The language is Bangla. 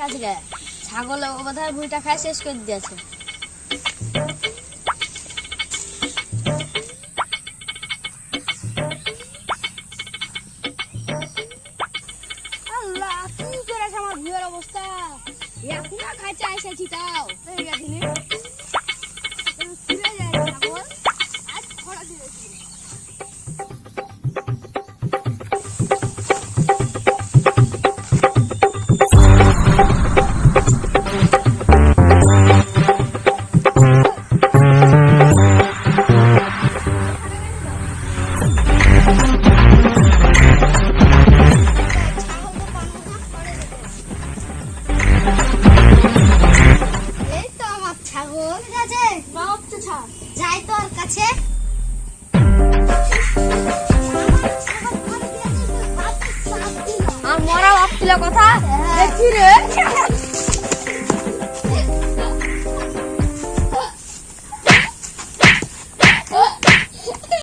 আজকে ছাগল বোধহয় ভুঁইটা খাই শেষ করে দিয়েছে। আল্লাহ কি করেছে আমার ভুঁইয়ের অবস্থা, এখনো খাইতে এসেছি তাও ফিরে যায় ছাগল আজ খরা দিয়েছি। যাই তোর কাছে মরা ভাবছিল কথা দেখি রে।